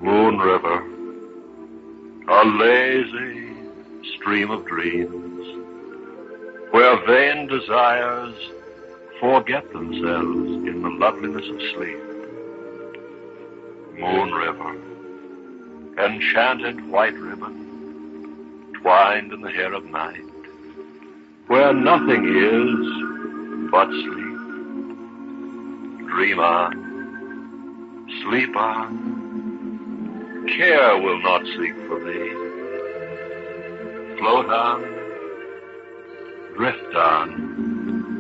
Moon River, a lazy stream of dreams, where vain desires forget themselves in the loveliness of sleep. Moon River, enchanted white ribbon, twined in the hair of night, where nothing is but sleep. Dream on, sleep on, care will not seek for thee. Float on, drift on,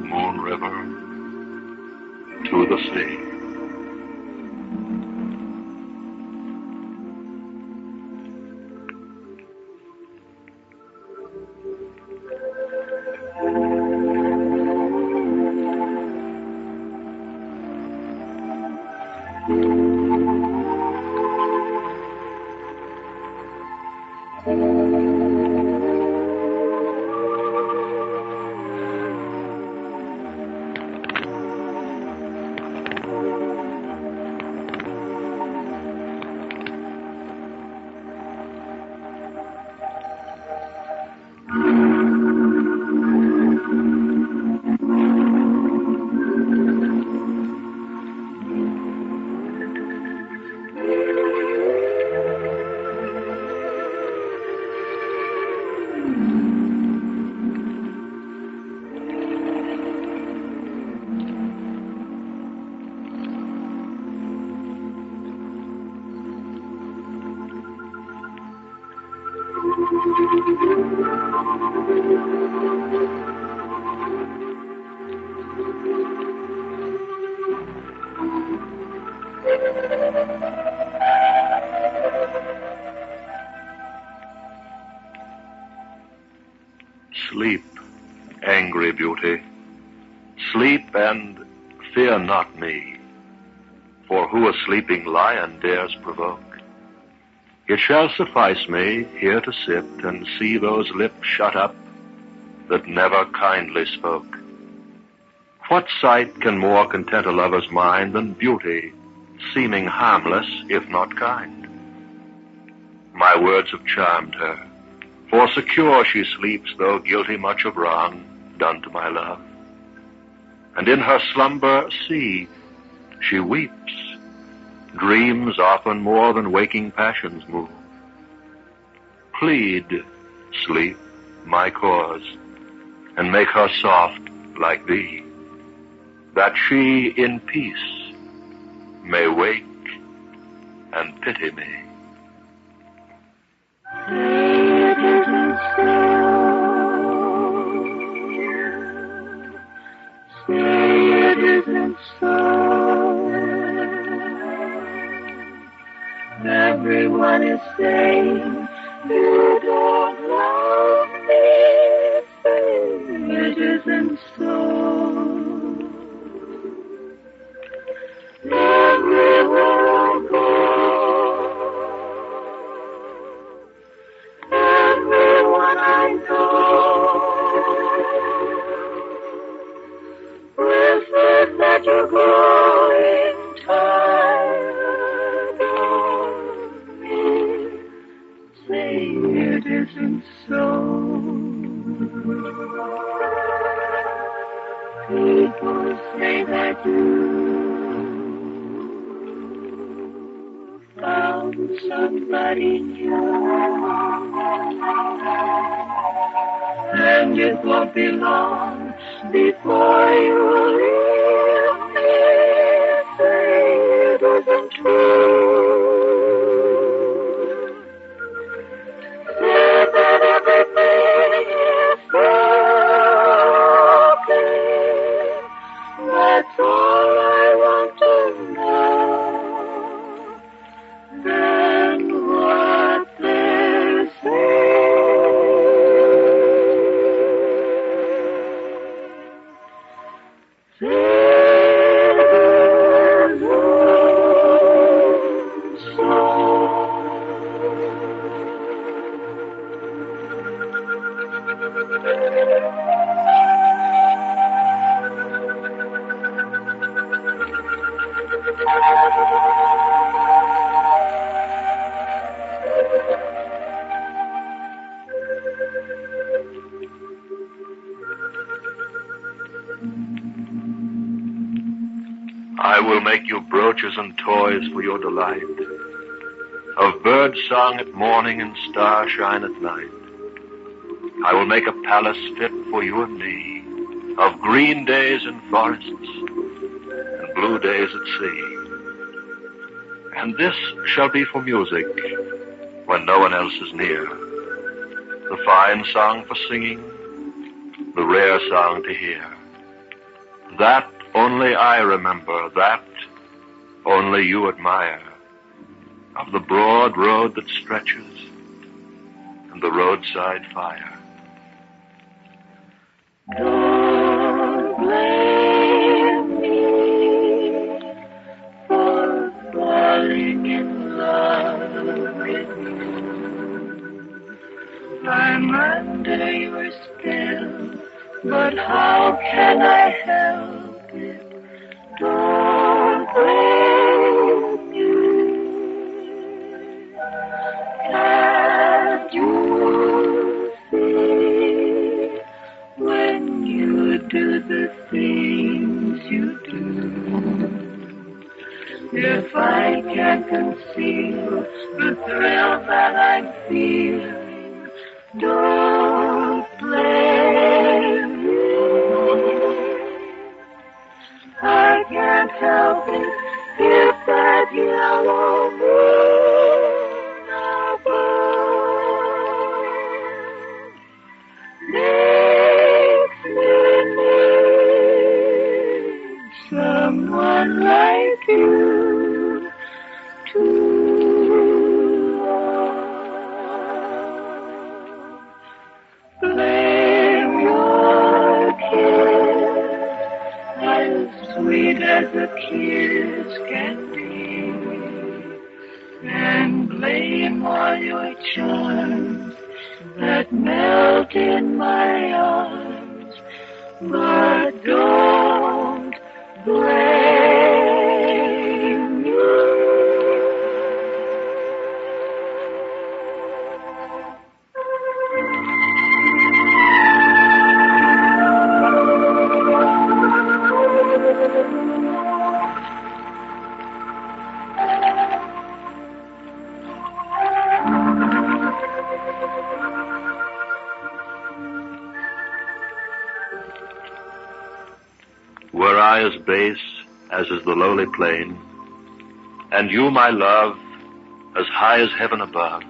Moon River, to the sea. Sleep, angry beauty, sleep and fear not me, for who a sleeping lion dares provoke? It shall suffice me here to sit and see those lips shut up that never kindly spoke. What sight can more content a lover's mind than beauty, seeming harmless if not kind? My words have charmed her, for secure she sleeps, though guilty much of wrong done to my love. And in her slumber, see, she weeps. Dreams often more than waking passions move. Plead, sleep, my cause, and make her soft like thee, that she in peace may wake and pity me. Say it isn't so. Everyone is saying you don't love me. Say it isn't so. Everywhere I go, everyone I know whispers that you're growing tired of me. Say it isn't so. People say that you found somebody new, and it won't be long before you leave me. Say it isn't true. Say that everything is broken. That's all I want to know. Then what they're saying. make you brooches and toys for your delight, of bird song at morning and starshine at night. I will make a palace fit for you and me, of green days in forests and blue days at sea. And this shall be for music when no one else is near, the fine song for singing, the rare song to hear. That only I remember, that only you admire, of the broad road that stretches and the roadside fire. Don't blame me for falling in love with you. I'm under your spell, but how can I help it? Don't blame you. Can't you see when you do the things you do? If I can't conceal the thrill that I'm feeling, don't blame me. I can't help it if that yellow moon above makes me need someone like you to love. Blame your kiss, as sweet as a kiss can be, and blame all your charms that melt in my arms, but don't blame you. Were I as base as is the lowly plain, and you, my love, as high as heaven above,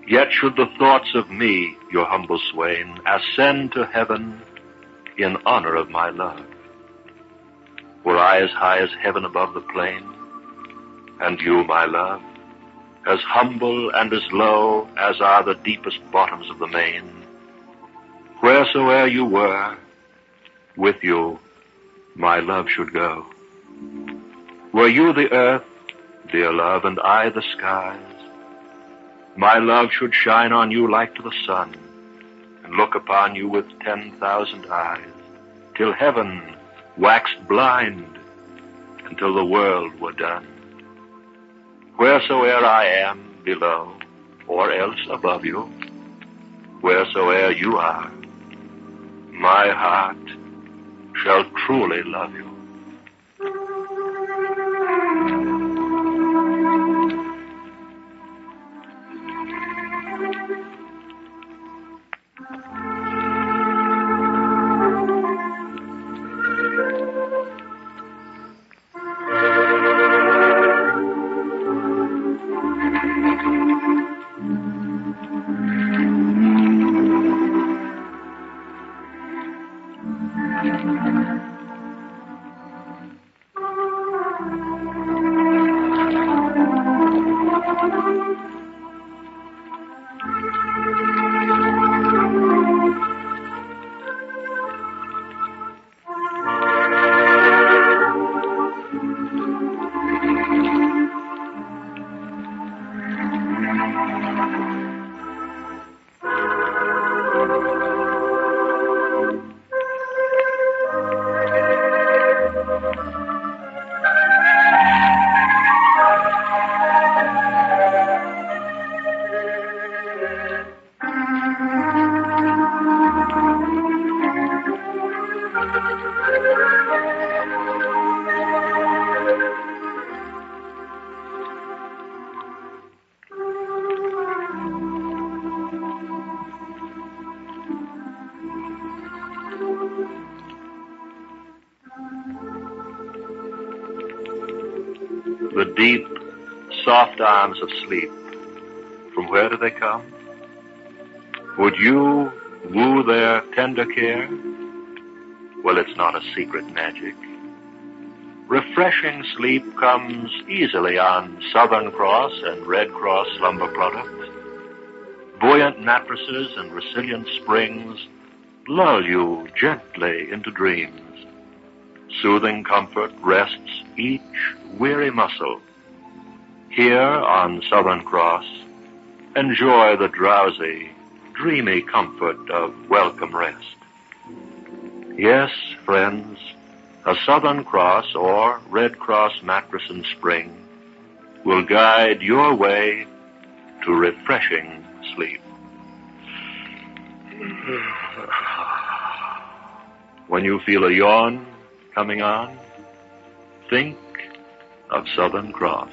yet should the thoughts of me, your humble swain, ascend to heaven in honor of my love. Were I as high as heaven above the plain, and you, my love, as humble and as low as are the deepest bottoms of the main, wheresoe'er you were, with you my love should go. Were you the earth, dear love, and I the skies, my love should shine on you like to the sun, and look upon you with 10,000 eyes, till heaven waxed blind, until the world were done. Wheresoe'er I am below, or else above you, wheresoe'er you are, my heart shall truly love you. deep, soft arms of sleep, from where do they come? Would you woo their tender care? Well, it's not a secret magic. Refreshing sleep comes easily on Southern Cross and Red Cross slumber products. Buoyant mattresses and resilient springs lull you gently into dreams. Soothing comfort rests each weary muscle. Here on Southern Cross, enjoy the drowsy, dreamy comfort of welcome rest. Yes, friends, a Southern Cross or Red Cross mattress and spring will guide your way to refreshing sleep. When you feel a yawn coming on, think of Southern Cross.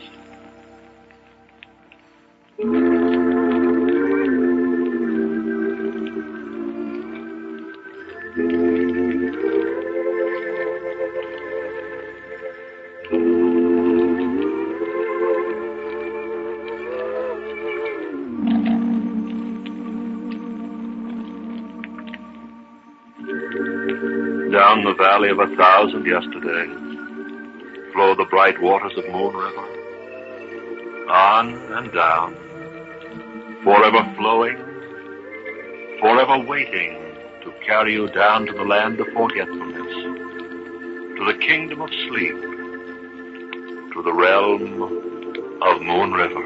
Down the valley of 1,000 yesterdays flow the bright waters of Moon River. On and down, forever flowing, forever waiting to carry you down to the land of forgetfulness, to the kingdom of sleep, to the realm of Moon River,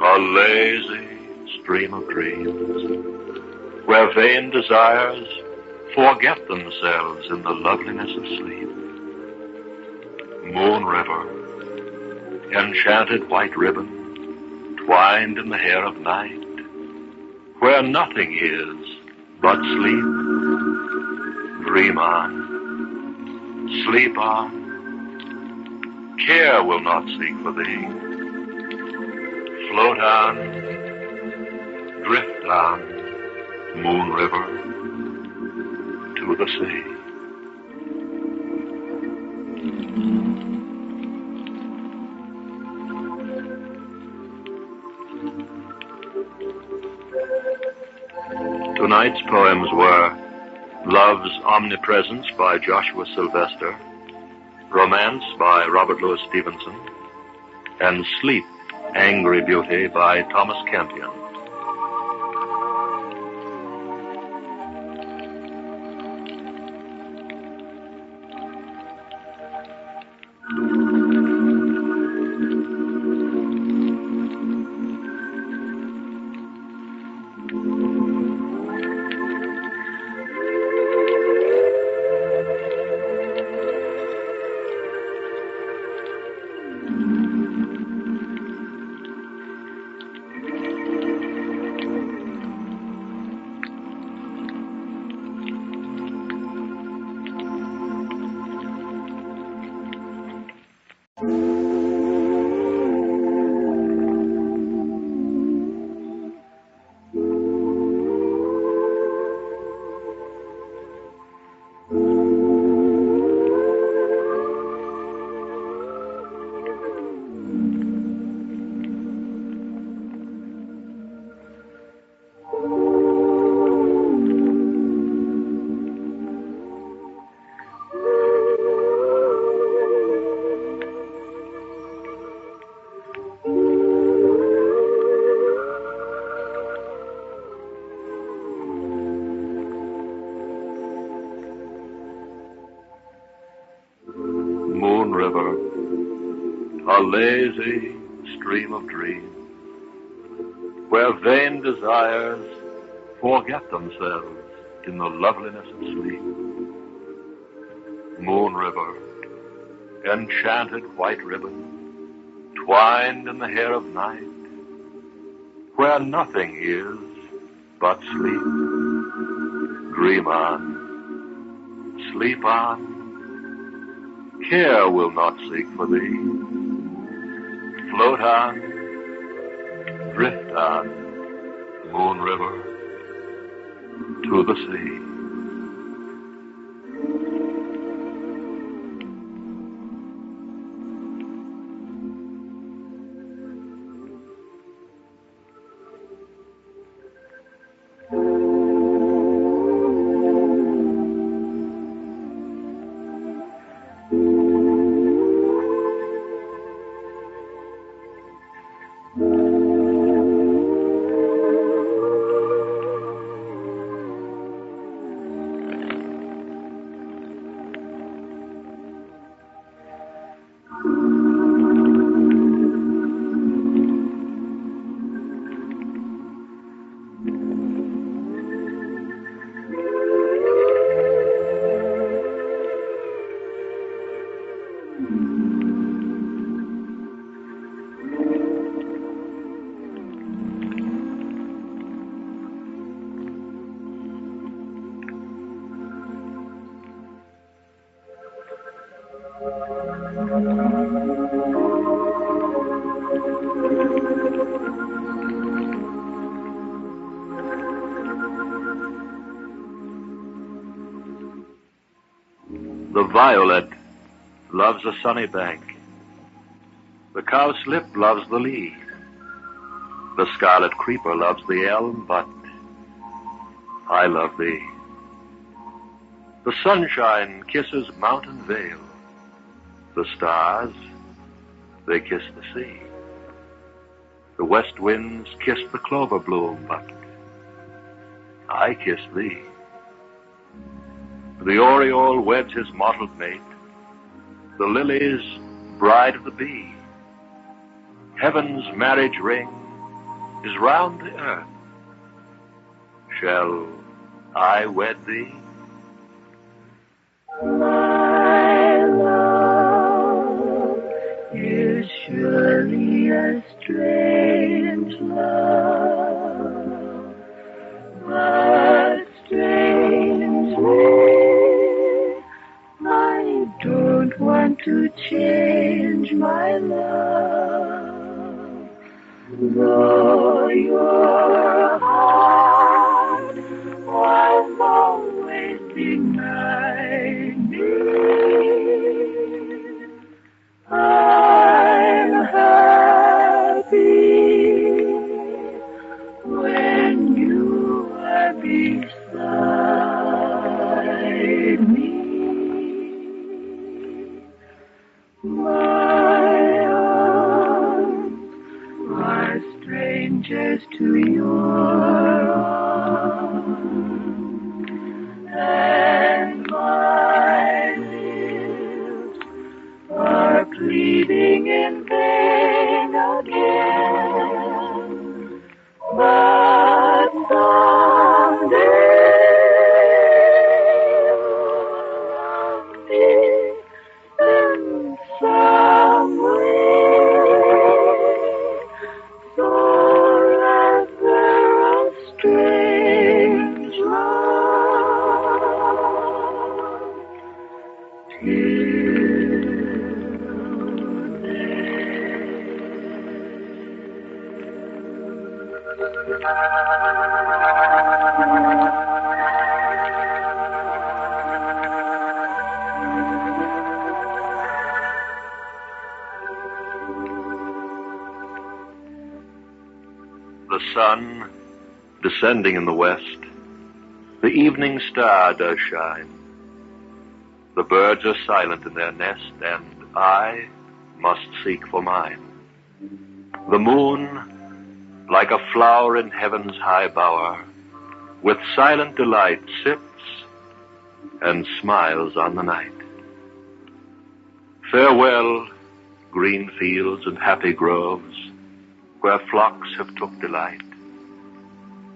a lazy stream of dreams, where vain desires forget themselves in the loveliness of sleep. Moon River, enchanted white ribbon, twined in the hair of night, where nothing is but sleep. Dream on, sleep on, care will not seek for thee. Float on, drift on, Moon River, to the sea. Tonight's poems were Love's Omnipresence by Joshua Sylvester, Romance by Robert Louis Stevenson, and Sleep, Angry Beauty by Thomas Campion. Moon River, a lazy stream of dreams, where vain desires forget themselves in the loveliness of sleep. Moon River, enchanted white ribbon, twined in the hair of night, where nothing is but sleep. Dream on, sleep on, care will not seek for thee. Float on, drift on, Moon River, to the sea. violet loves a sunny bank. The cowslip loves the lea. The scarlet creeper loves the elm, but I love thee. The sunshine kisses mountain vale. The stars, they kiss the sea. The west winds kiss the clover bloom, but I kiss thee. The oriole weds his mottled mate. The lily's bride of the bee. Heaven's marriage ring is round the earth. Shall I wed thee? My love is surely a strange love, but strangely I don't want to change my love, though your heart was always denied me. I'm happy when you are beside me. My arms are strangers to your arms, and my lips are pleading in vain again. But someday in some way, so rather a strange love. The sun descending in the west, the evening star does shine. The birds are silent in their nest, and I must seek for mine. The moon, like a flower in heaven's high bower, with silent delight sips and smiles on the night. Farewell, green fields and happy groves, where flocks have took delight.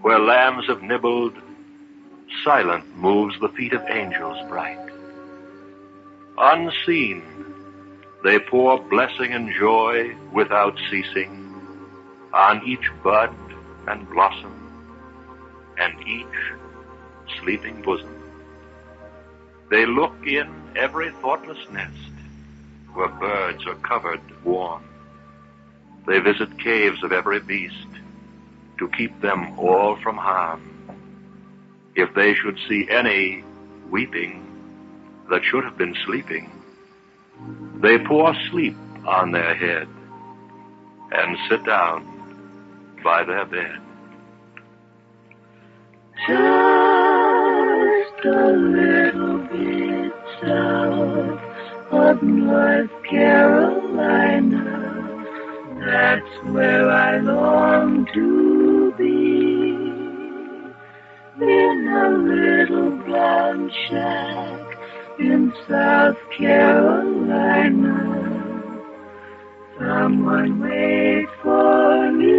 Where lambs have nibbled, silent moves the feet of angels bright. Unseen, they pour blessing and joy without ceasing on each bud and blossom and each sleeping bosom. They look in every thoughtless nest where birds are covered warm. They visit caves of every beast to keep them all from harm. If they should see any weeping that should have been sleeping, they pour sleep on their head and sit down by their bed. Just a little bit south of North Carolina, that's where I long to be. In a little brown shack in South Carolina, someone wait for me.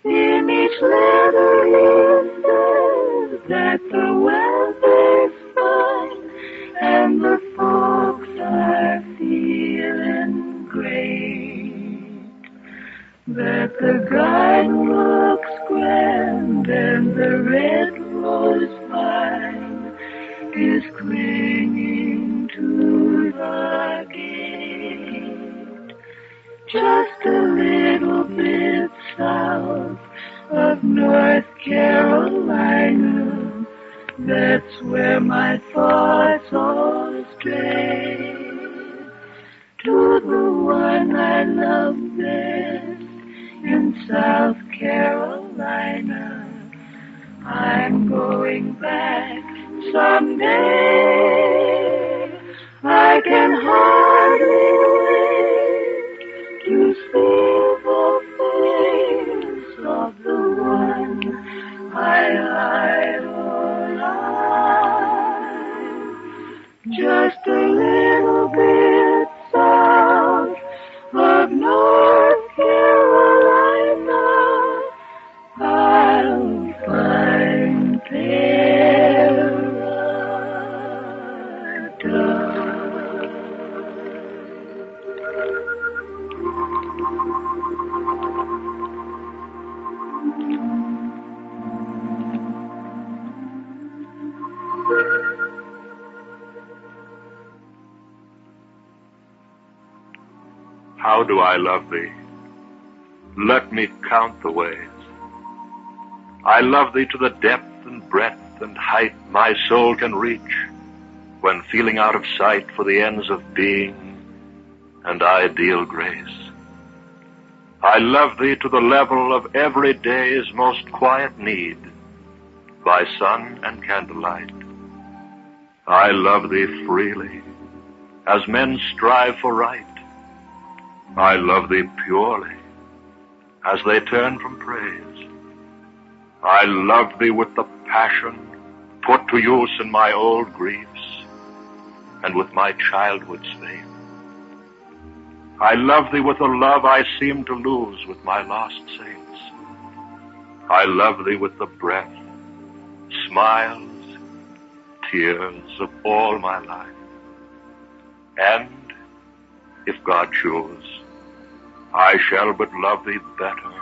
In each letter it says that the weather's fine and the folks are feeling great, that the garden looks grand and the red rose vine is clinging to the gate. Just a little bit south of North Carolina, That's where my thoughts all stray, to the one I love best in South Carolina. I'm going back someday. I can hardly wait to see the face of the one I idolize. Just a little bit south of North Carolina, I'll find How do I love thee? Let me count the ways. I love thee to the depth and breadth and height my soul can reach, when feeling out of sight for the ends of being and ideal grace. I love thee to the level of every day's most quiet need, by sun and candlelight. I love thee freely, as men strive for right. I love thee purely, as they turn from praise. I love thee with the passion put to use in my old griefs and with my childhood's faith. I love thee with a love I seem to lose with my lost saints. I love thee with the breath, smiles, tears of all my life. And, if God choose, I shall but love thee better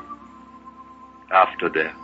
after death.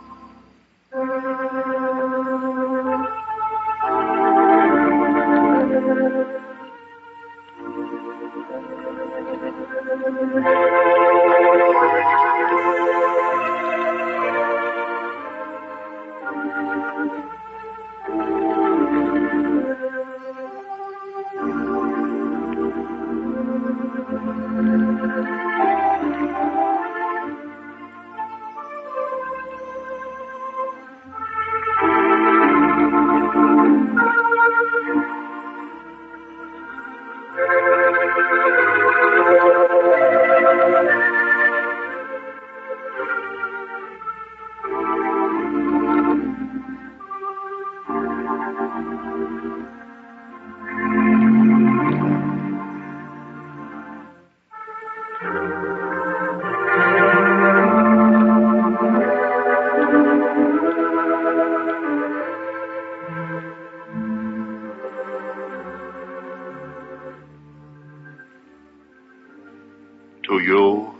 To you,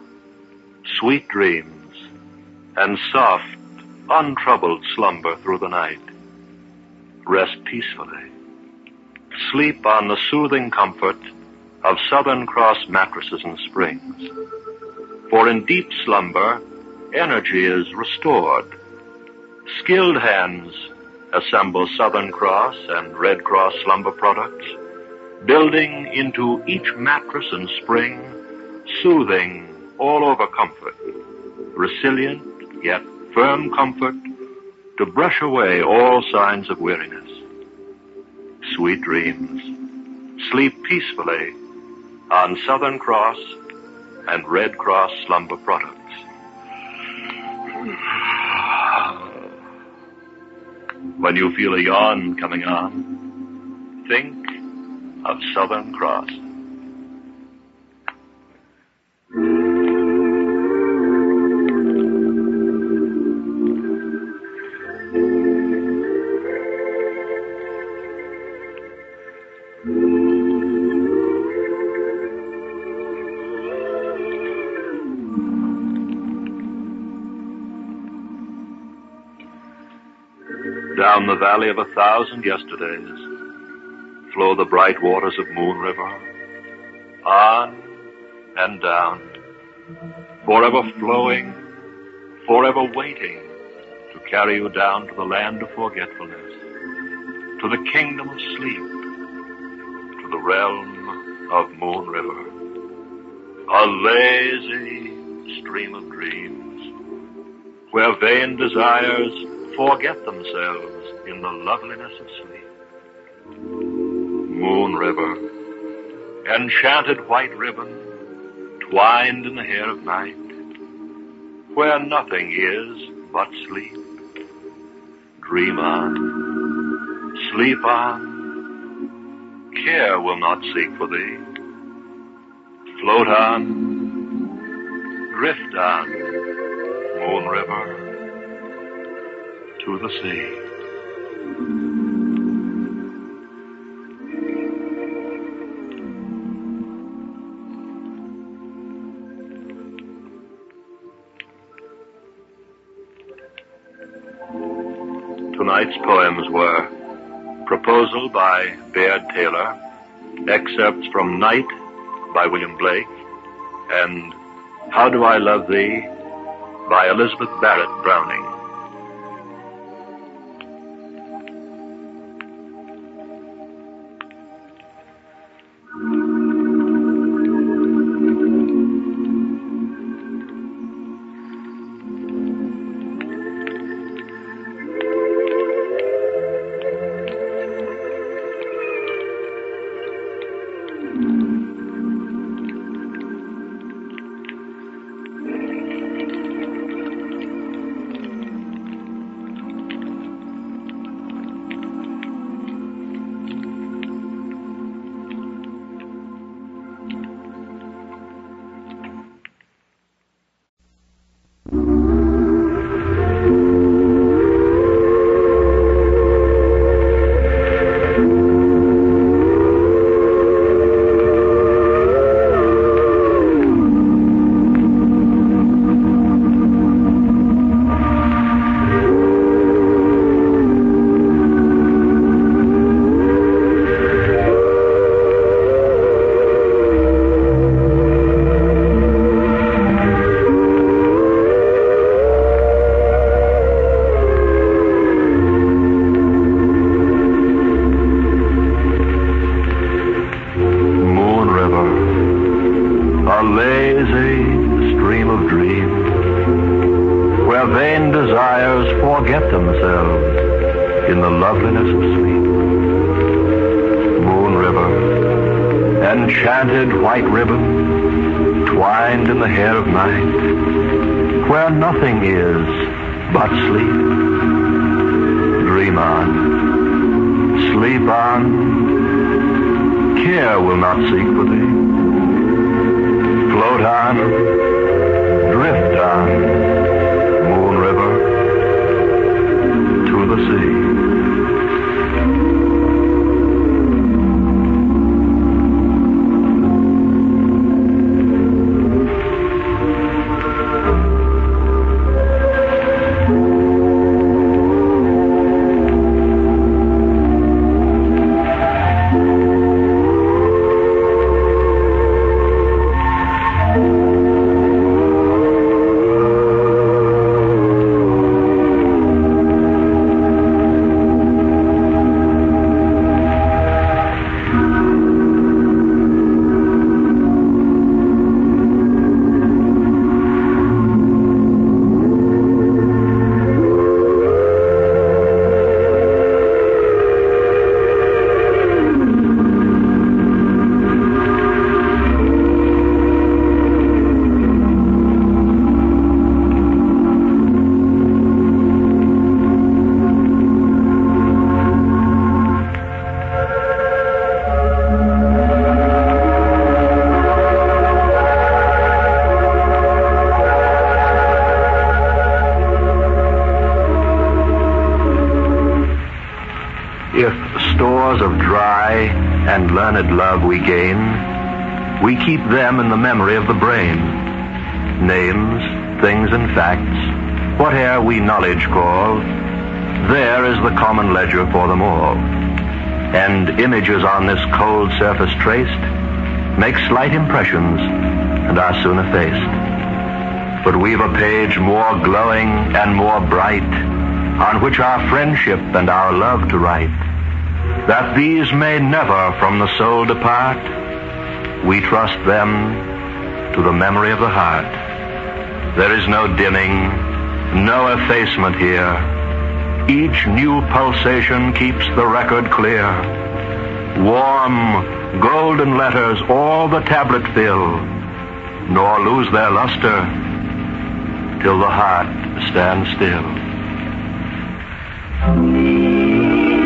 sweet dreams and soft, untroubled slumber through the night. Rest peacefully. Sleep on the soothing comfort of Southern Cross mattresses and springs. For in deep slumber, energy is restored. Skilled hands assemble Southern Cross and Red Cross slumber products, building into each mattress and spring soothing, all-over comfort, resilient yet firm comfort to brush away all signs of weariness. Sweet dreams. Sleep peacefully on Southern Cross and Red Cross slumber products. When you feel a yawn coming on, think of Southern Cross. Down the valley of 1,000 yesterdays flow the bright waters of Moon River, on and down, forever flowing, forever waiting to carry you down to the land of forgetfulness. to the kingdom of sleep, to the realm of Moon River, a lazy stream of dreams, where vain desires forget themselves in the loveliness of sleep. Moon River, enchanted white ribbon, twined in the hair of night, where nothing is but sleep. Dream on, sleep on, care will not seek for thee. Float on, drift on, Moon River, to the sea. Tonight's poems were Proposal by Bayard Taylor, excerpts from Night by William Blake, and How Do I Love Thee by Elizabeth Barrett Browning. Enchanted white ribbon, twined in the hair of night, where nothing is but sleep. Dream on, sleep on, care will not seek for thee. Float on, drift on, Moon River, to the sea. If stores of dry and learned love we gain, we keep them in the memory of the brain. Names, things, and facts, whate'er we knowledge call, there is the common ledger for them all. And images on this cold surface traced make slight impressions and are soon effaced. But we've a page more glowing and more bright, on which our friendship and our love to write, that these may never from the soul depart, we trust them to the memory of the heart. There is no dimming, no effacement here. Each new pulsation keeps the record clear. Warm, golden letters all the tablet fill, nor lose their luster till the heart stands still. We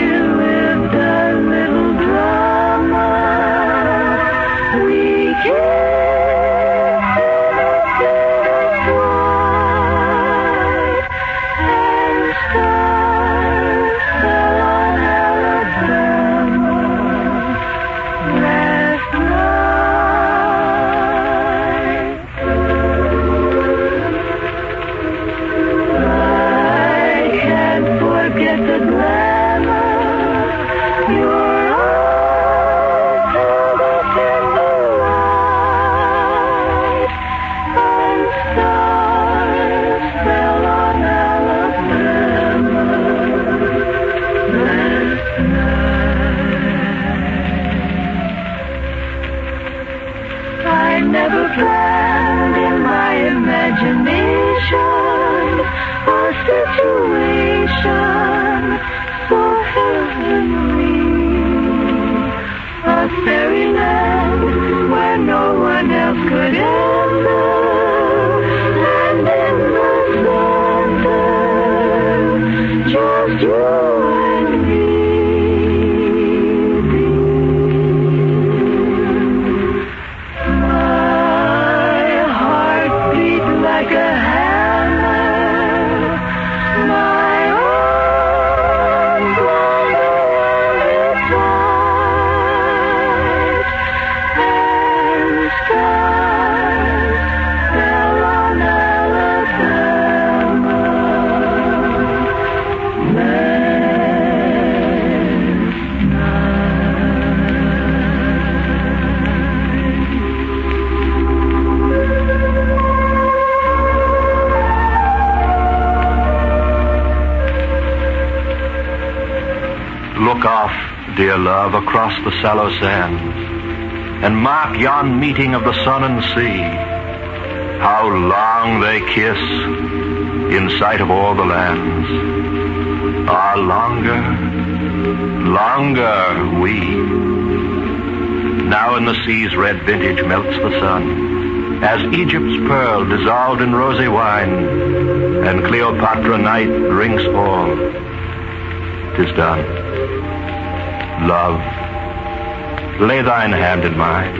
lived a little drama. We kissed and stars fell on Alabama last night. I can't forget the glamour. Your eyes held us in the light, and stars fell on Alabama last night. I never planned in my imagination a situation so heavenly, a fairyland where no one else could enter, and in the center, just you and me. My heart beat like a hammer. My arms were very tight, and stars fell on Alabama last night. Look off, dear love, across the sallow sands, and mark yon meeting of the sun and sea. How long they kiss in sight of all the lands. Ah, longer, longer we. Now in the sea's red vintage melts the sun, as Egypt's pearl dissolved in rosy wine, and Cleopatra night drinks all. 'Tis done. Love, lay thine hand in mine.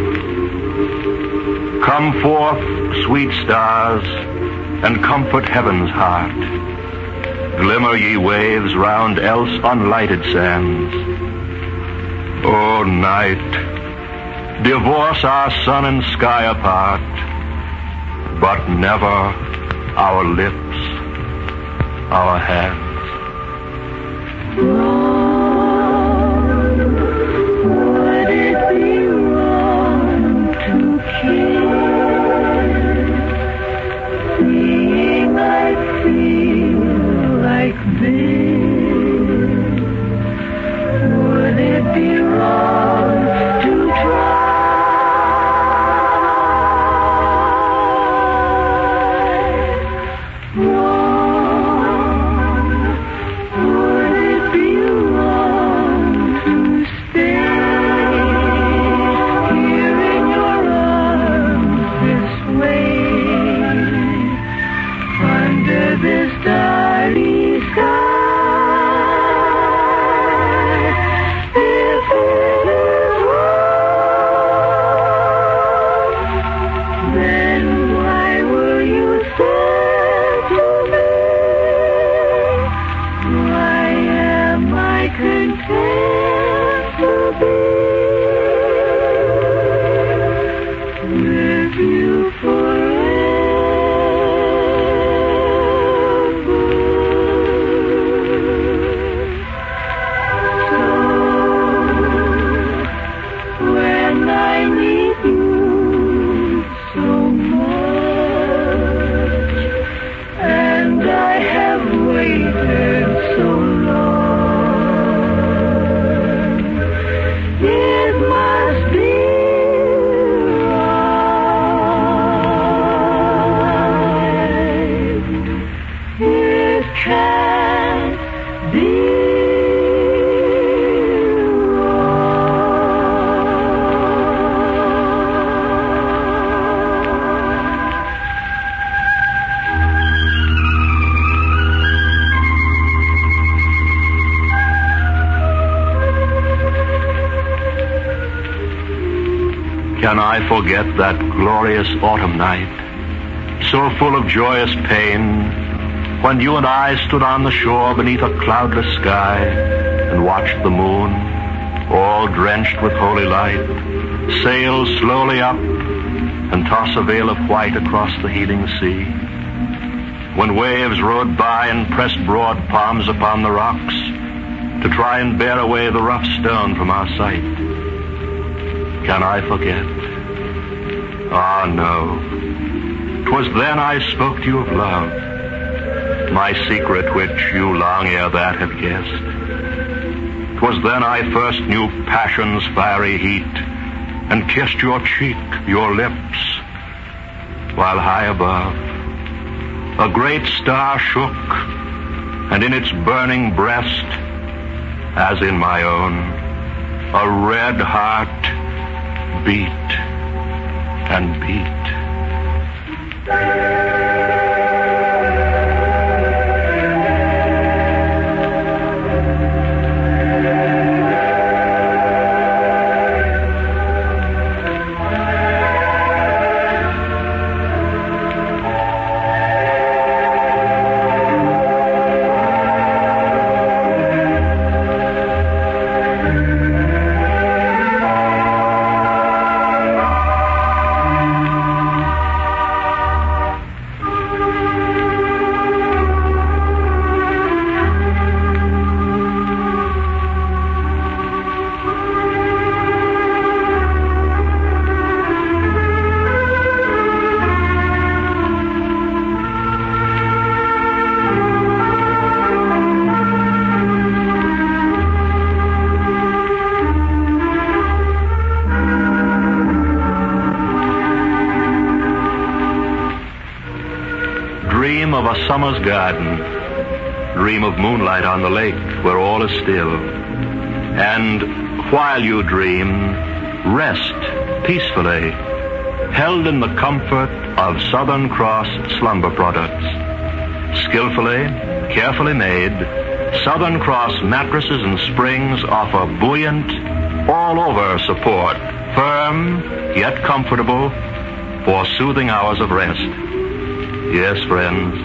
Come forth, sweet stars, and comfort heaven's heart. Glimmer ye waves round else unlighted sands. O night, divorce our sun and sky apart, but never our lips, our hands. Would it be wrong to kiss, seeing I feel like this? Would it be wrong to try? Wrong. Would it be wrong to stay here in your arms this way, under this starry sky? If it is wrong, then why were you sent to me? Why am I content to be with you forever? So when I need you so much, and I have waited so long, Can I forget that glorious autumn night, so full of joyous pain, when you and I stood on the shore beneath a cloudless sky and watched the moon, all drenched with holy light, sail slowly up and toss a veil of white across the healing sea? When waves rode by and pressed broad palms upon the rocks to try and bear away the rough stone from our sight? Can I forget? Ah, no. 'Twas then I spoke to you of love, my secret which you long ere that had guessed. 'Twas then I first knew passion's fiery heat and kissed your cheek, your lips, while high above a great star shook, and in its burning breast, as in my own, a red heart beat and beat. Dream of a summer's garden. Dream of moonlight on the lake where all is still. And while you dream, rest peacefully, held in the comfort of Southern Cross slumber products. Skillfully, carefully made, Southern Cross mattresses and springs offer buoyant, all-over support, firm yet comfortable for soothing hours of rest. Yes, friends,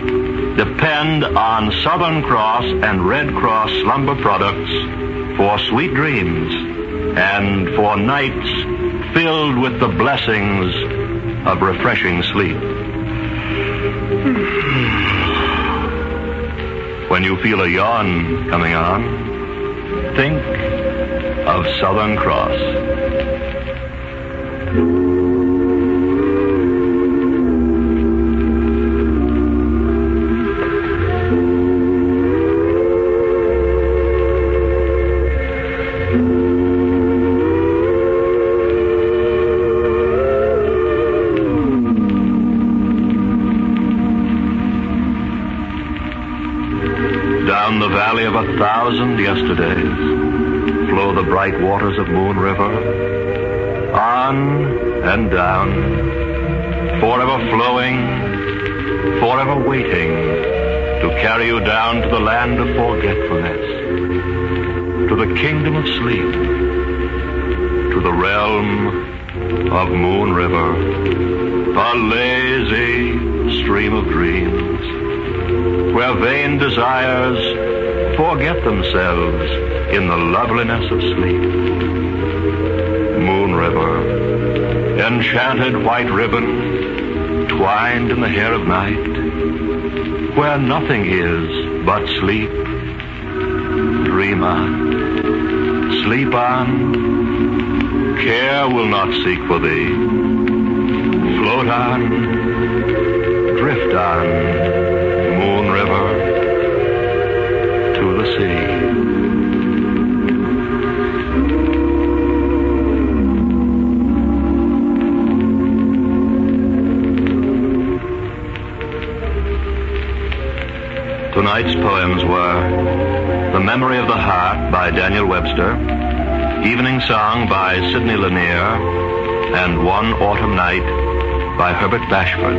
depend on Southern Cross and Red Cross slumber products for sweet dreams and for nights filled with the blessings of refreshing sleep. When you feel a yawn coming on, think of Southern Cross. Down the valley of 1,000 yesterdays flow the bright waters of Moon River, on and down, forever flowing, forever waiting to carry you down to the land of forgetfulness, to the kingdom of sleep, to the realm of Moon River, a lazy stream of dreams, where vain desires forget themselves in the loveliness of sleep. Moon River, enchanted white ribbon twined in the hair of night, where nothing is but sleep. Dream on, sleep on, care will not seek for thee. Float on, drift on, Moon River, to the sea. Tonight's poems were The Memory of the Heart by Daniel Webster, Evening Song by Sidney Lanier, and One Autumn Night by Herbert Bashford.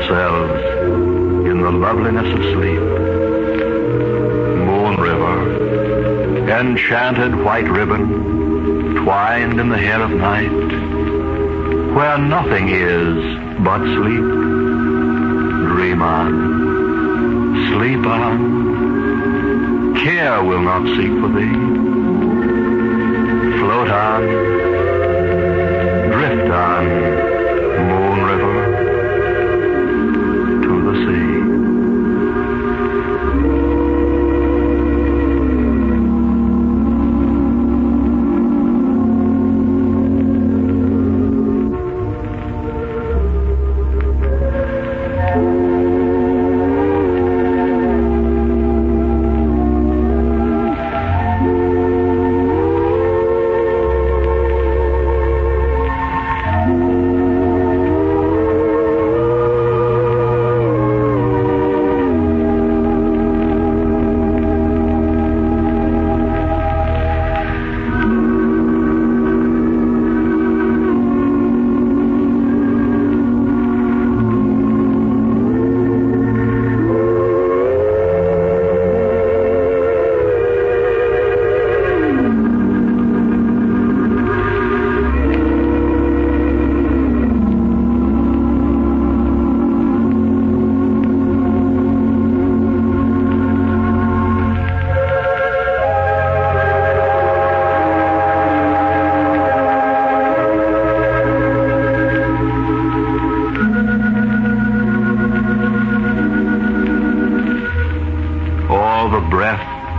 themselves in the loveliness of sleep. Moon River, enchanted white ribbon, twined in the hair of night, where nothing is but sleep. Dream on, sleep on, care will not seek for thee. Float on, drift on, Moon River, to the sea.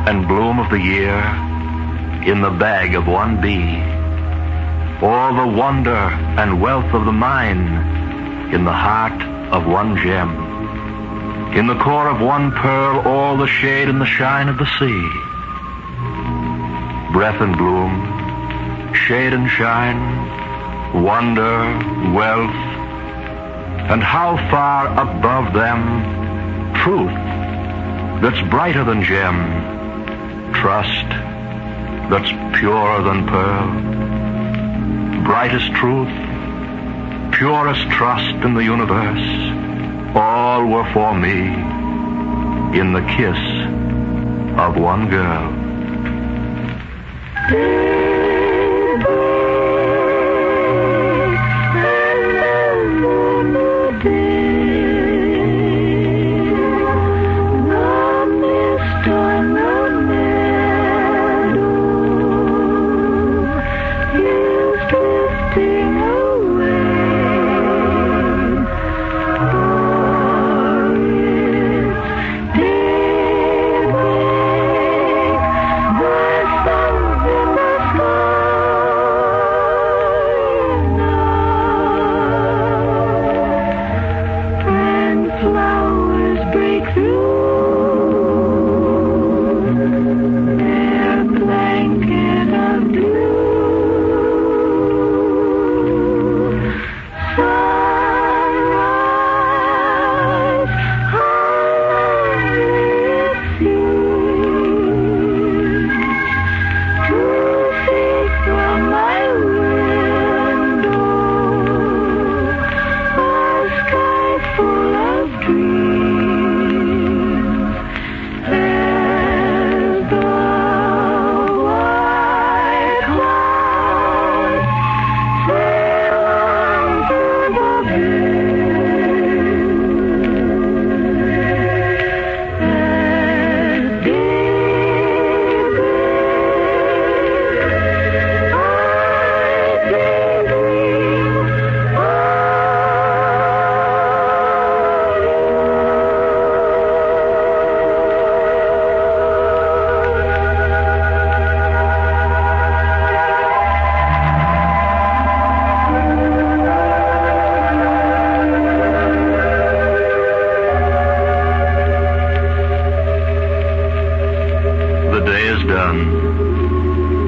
And bloom of the year in the bag of one bee, all the wonder and wealth of the mine in the heart of one gem, in the core of one pearl, all the shade and the shine of the sea. Breath and bloom, shade and shine, wonder, wealth, and how far above them truth that's brighter than gem, trust that's purer than pearl, brightest truth, purest trust in the universe, all were for me in the kiss of one girl.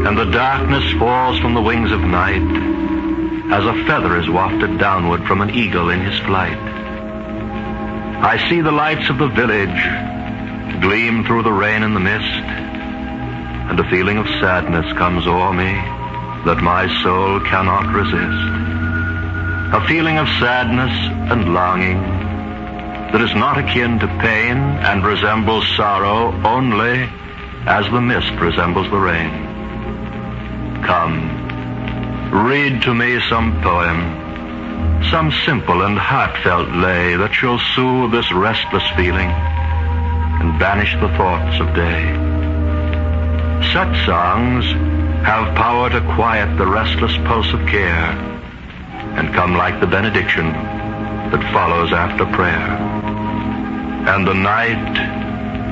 And the darkness falls from the wings of night as a feather is wafted downward from an eagle in his flight. I see the lights of the village gleam through the rain and the mist, and a feeling of sadness comes o'er me that my soul cannot resist. A feeling of sadness and longing that is not akin to pain and resembles sorrow only as the mist resembles the rain. Come, read to me some poem, some simple and heartfelt lay that shall soothe this restless feeling and banish the thoughts of day. Such songs have power to quiet the restless pulse of care and come like the benediction that follows after prayer. And the night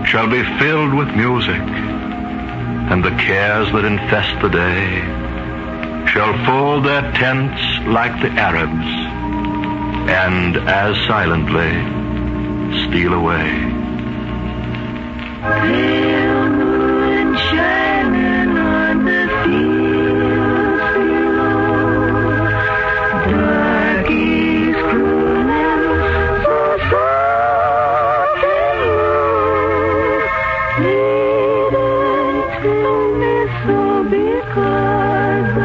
shall be filled with music, and the cares that infest the day shall fold their tents like the Arabs, and as silently steal away. Pale moon shining on the fields below, darkies crooning so softly, leading to me so because I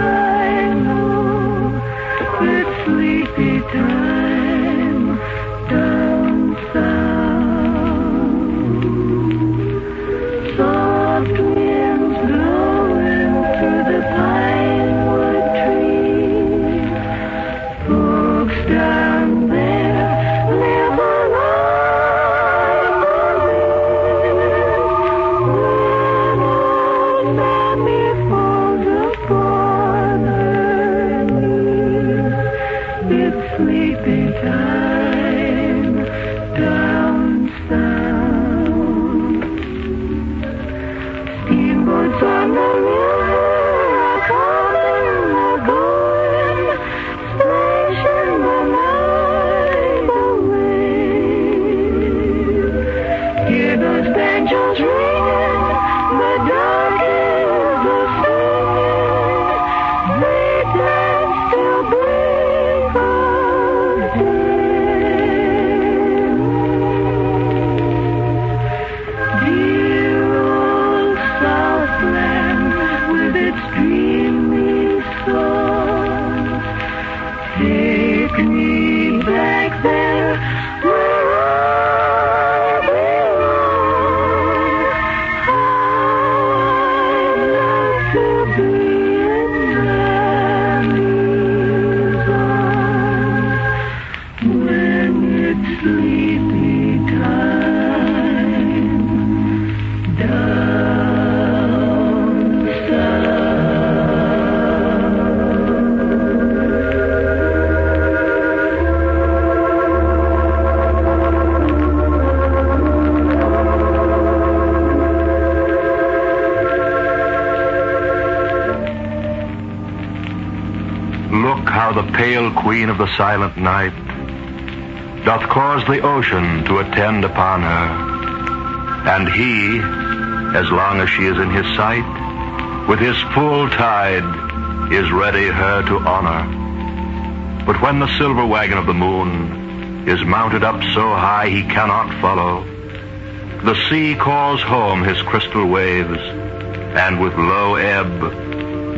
know it's sleepy time down south. Soft winds blowing through the pinewood trees. Folks down there live a life when old Mammy falls upon her knees. It's sleepy time down south. Steamboats on the river are coming, are going, splashing the night away. Hear those banjos ringing, the darkies are singing, they dance till break of day. Dear old Southland with its dreamy song, take me back there where I belong. I'd love to be in Mammy's arms when it's sleepy time down south. Look how the pale queen of the silent night doth cause the ocean to attend upon her, and he, as long as she is in his sight, with his full tide is ready her to honor. But when the silver wagon of the moon is mounted up so high he cannot follow, the sea calls home his crystal waves, and with low ebb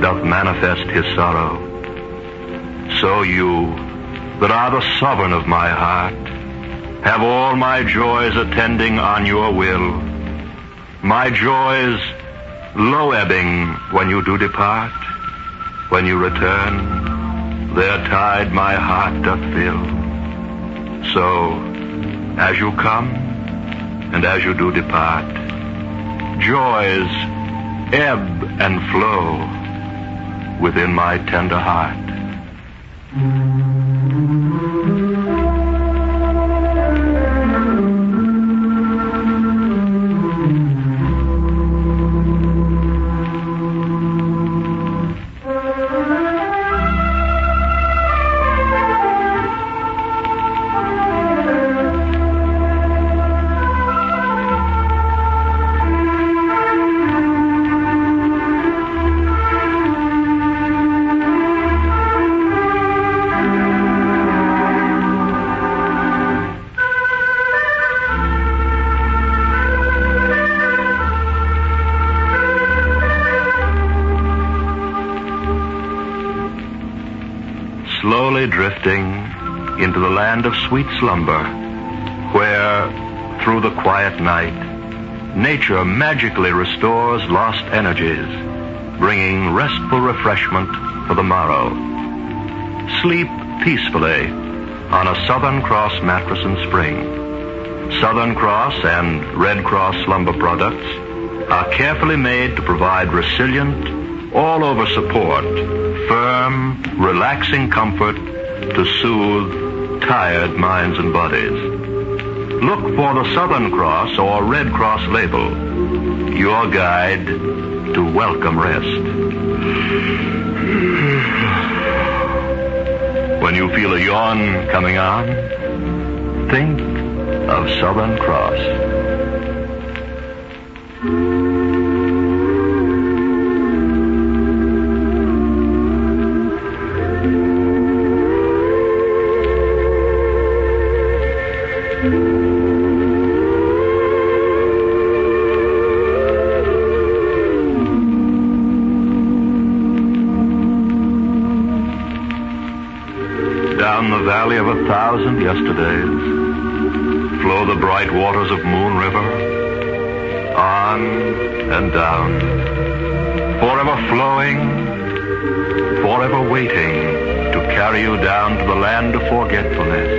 doth manifest his sorrow. So you, that are the sovereign of my heart, have all my joys attending on your will, my joys low-ebbing when you do depart. When you return, their tide my heart doth fill. So, as you come, and as you do depart, joys ebb and flow within my tender heart. Slowly drifting into the land of sweet slumber, where through the quiet night, nature magically restores lost energies, bringing restful refreshment for the morrow. Sleep peacefully on a Southern Cross mattress in spring. Southern Cross and Red Cross slumber products are carefully made to provide resilient, all-over support, firm, relaxing comfort to soothe tired minds and bodies. Look for the Southern Cross or Red Cross label, your guide to welcome rest. When you feel a yawn coming on, think of Southern Cross. Down the valley of 1,000 yesterdays flow the bright waters of Moon River, on and down, forever flowing, forever waiting to carry you down to the land of forgetfulness,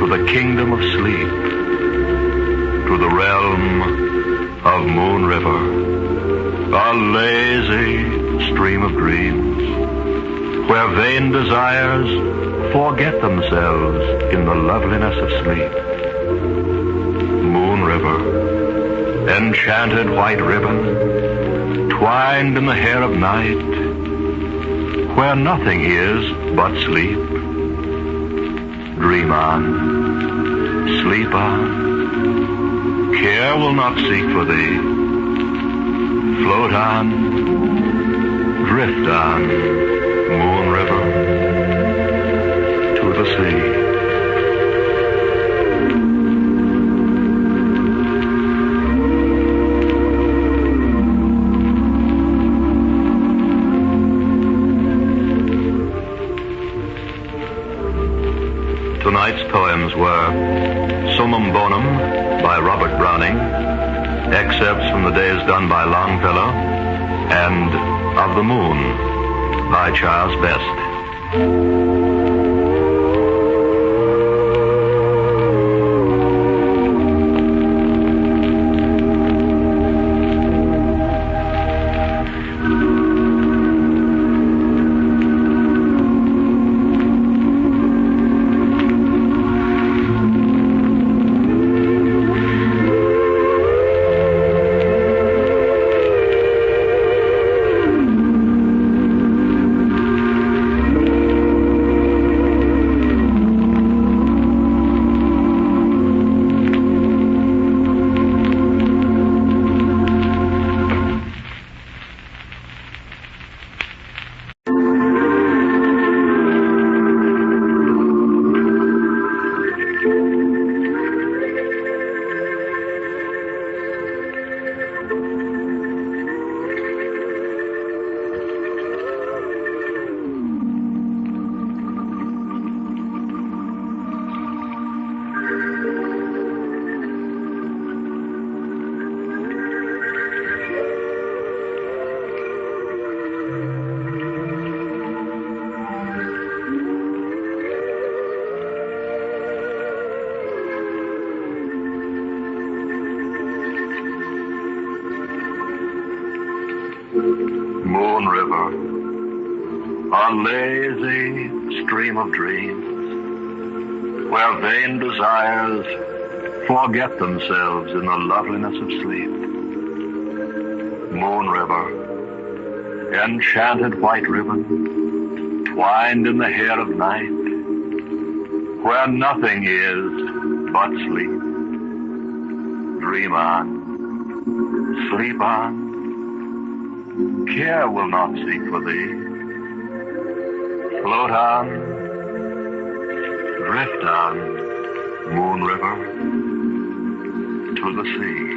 to the kingdom of sleep, to the realm of Moon River, a lazy stream of dreams, where vain desires forget themselves in the loveliness of sleep. Moon River, enchanted white ribbon, twined in the hair of night, where nothing is but sleep. Dream on, sleep on, care will not seek for thee. Float on, drift on, Moon River, to the sea. Tonight's poems were Summum Bonum by Robert Browning, excerpts from The Days Done by Longfellow, and Of the Moon by Charles Best. Moon River, a lazy stream of dreams, where vain desires forget themselves in the loveliness of sleep. Moon River, enchanted white ribbon, twined in the hair of night, where nothing is but sleep. Dream on, sleep on, care will not seek for thee. Float on, drift on, Moon River, to the sea.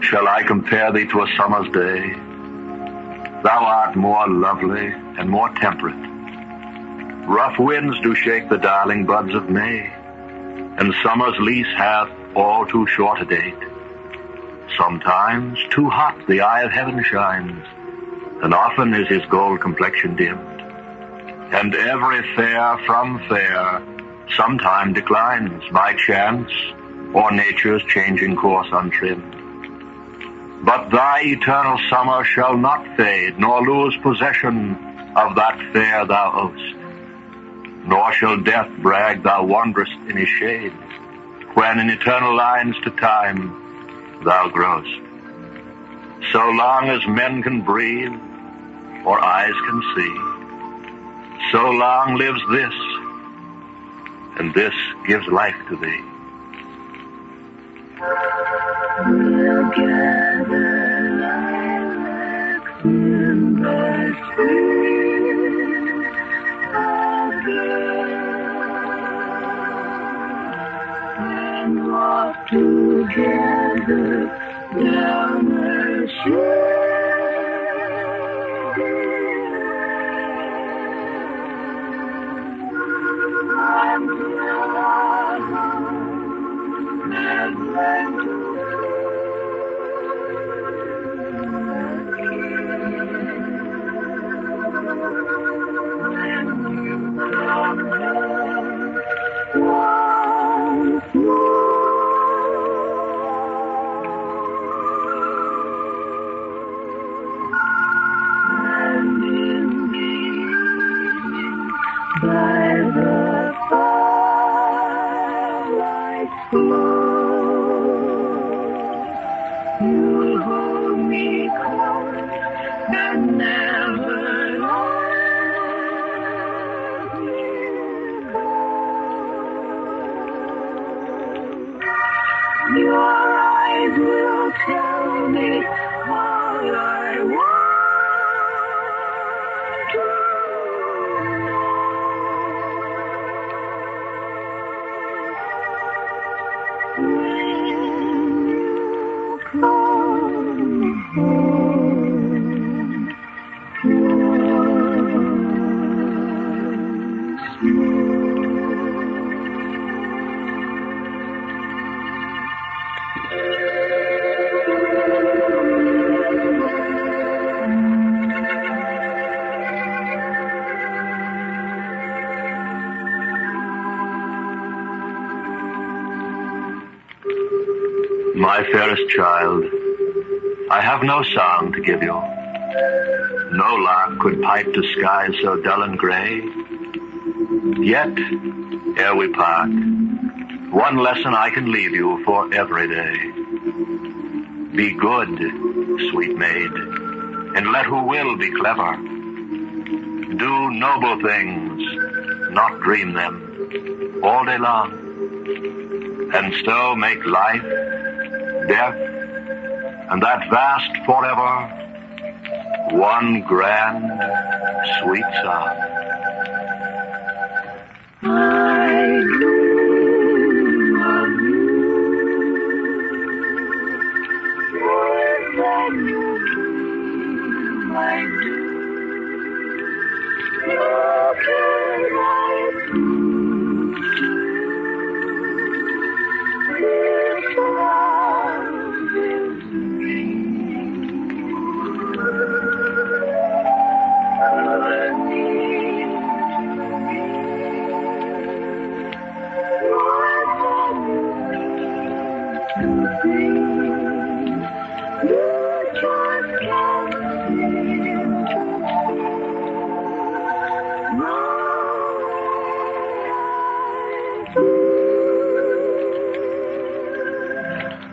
shall I compare thee to a summer's day? Thou art more lovely and more temperate. Rough winds do shake the darling buds of May, and summer's lease hath all too short a date. Sometimes too hot the eye of heaven shines, and often is his gold complexion dimmed, and every fair from fair sometime declines by chance or nature's changing course untrimmed. But thy eternal summer shall not fade, nor lose possession of that fair thou owest, nor shall death brag thou wanderest in his shade, when in eternal lines to time thou growest. So long as men can breathe, or eyes can see, so long lives this, and this gives life to thee. We'll gather lilacs in the street and walk together down the shady lane. And learn to your eyes will tell me all I want to know. When you come home once more. My fairest child, I have no song to give you. No lark could pipe to skies so dull and gray. Yet, ere we part, one lesson I can leave you for every day. Be good, sweet maid, and let who will be clever. Do noble things, not dream them, all day long, and so make life, death, and that vast forever one grand, sweet song. I dream of you more than you dream I do. How can I prove to you this love is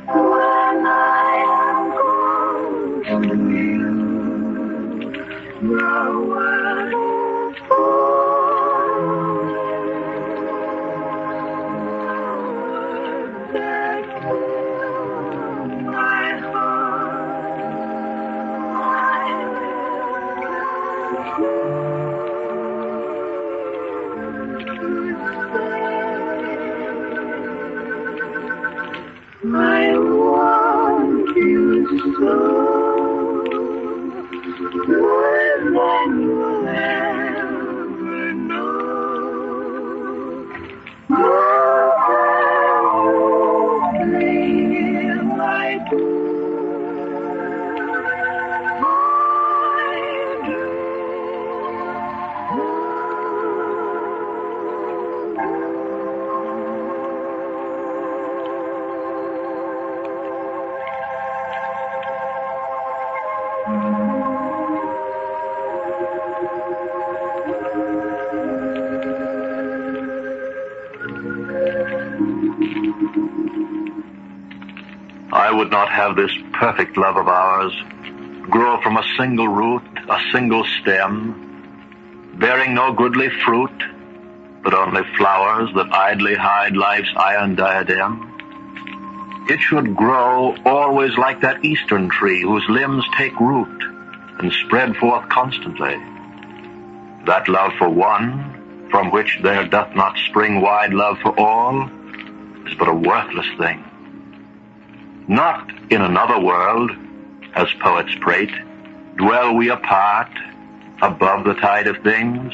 when I am gone from you, the world is full that fill my heart. I want you slow, more than you'll ever know. Oh, play my I would not have this perfect love of ours grow from a single root, a single stem, bearing no goodly fruit, but only flowers that idly hide life's iron diadem. It should grow always like that eastern tree whose limbs take root and spread forth constantly. That love for one, from which there doth not spring wide love for all, is but a worthless thing. Not in another world, as poets prate, dwell we apart, above the tide of things,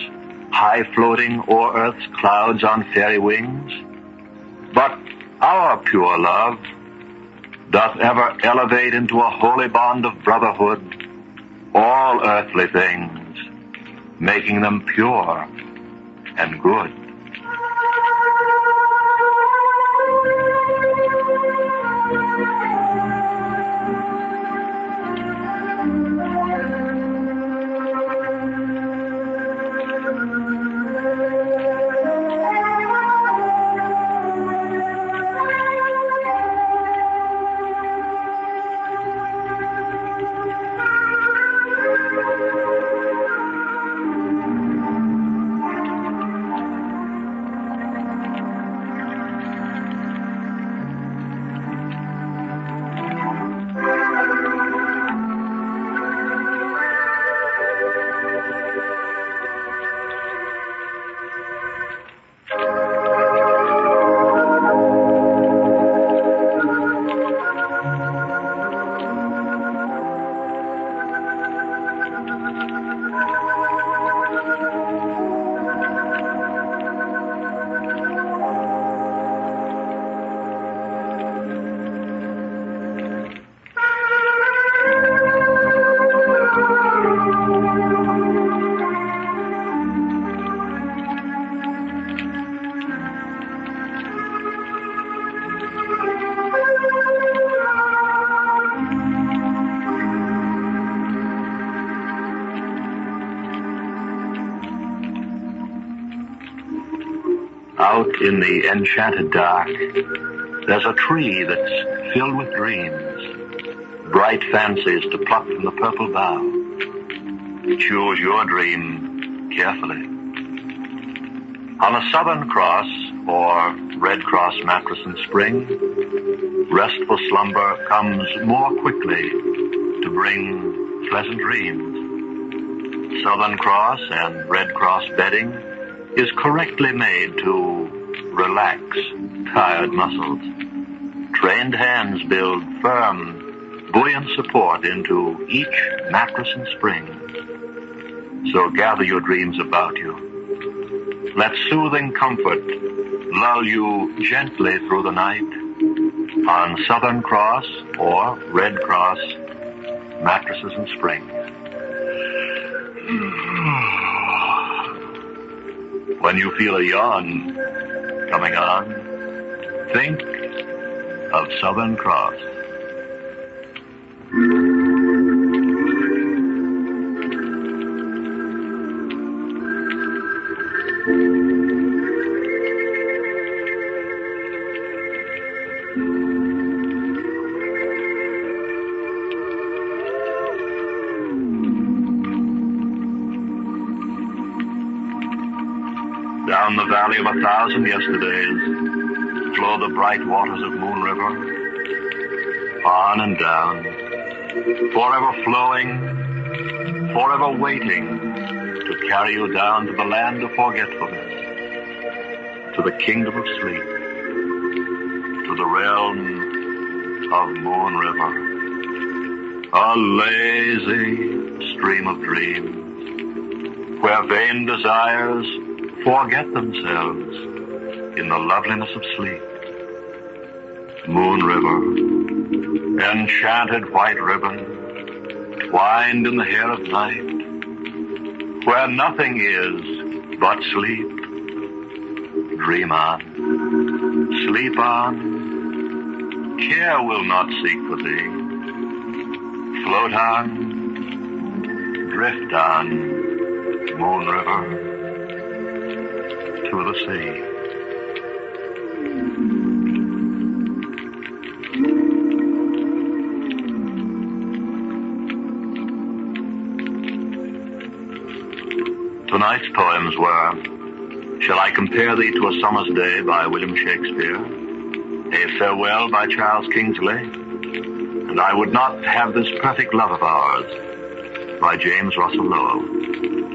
high floating o'er earth's clouds on fairy wings. But our pure love doth ever elevate into a holy bond of brotherhood all earthly things, making them pure and good. Out in the enchanted dark, there's a tree that's filled with dreams, bright fancies to pluck from the purple bough. Choose your dream carefully. On a Southern Cross or Red Cross mattress in spring, restful slumber comes more quickly to bring pleasant dreams. Southern Cross and Red Cross bedding is correctly made to relax tired muscles. Trained hands build firm, buoyant support into each mattress and spring. So gather your dreams about you. Let soothing comfort lull you gently through the night on Southern Cross or Red Cross mattresses and springs. When you feel a yawn coming on, think of Southern Cross. Down the valley of 1,000 yesterdays flow the bright waters of Moon River, on and down, forever flowing, forever waiting to carry you down to the land of forgetfulness, to the kingdom of sleep, to the realm of Moon River. a lazy stream of dreams, where vain desires forget themselves in the loveliness of sleep. Moon River, enchanted white ribbon, twined in the hair of night, where nothing is but sleep. Dream on, sleep on, care will not seek for thee. Float on, drift on, Moon River, to the sea. Tonight's poems were Shall I Compare Thee to a Summer's Day by William Shakespeare, A Farewell by Charles Kingsley, and I Would Not Have This Perfect Love of Ours by James Russell Lowell.